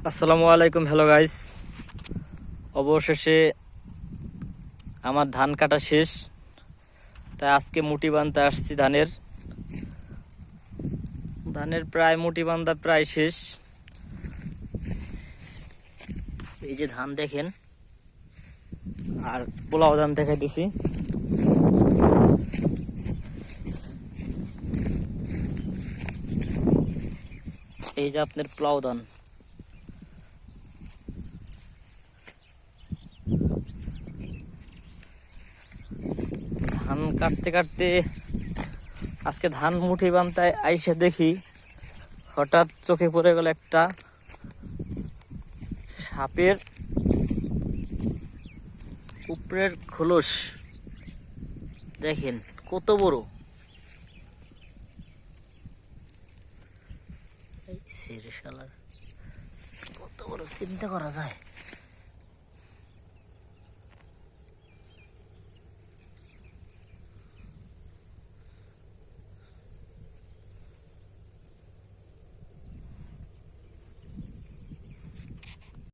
আসসালামু আলাইকুম। Hello guys, অবশেষে আমার ধান কাটা শেষ, তাই আজকে মুঠি বাঁধতে আসছি। ধানের প্রায় মুঠি বাঁধা প্রায় শেষ। এই যে ধান দেখেন, আর পোলাও ধান দেখাই দিছি। এই যে আপনার পোলাও ধান। ধান কাটতে কাটতে আজকে ধান মুঠি বাঁধতে আইসে দেখি হঠাৎ চোখে পড়ে গেল একটা সাপের উপরের খোলস। দেখেন কত বড়, কত বড় চিন্তা করা যায়।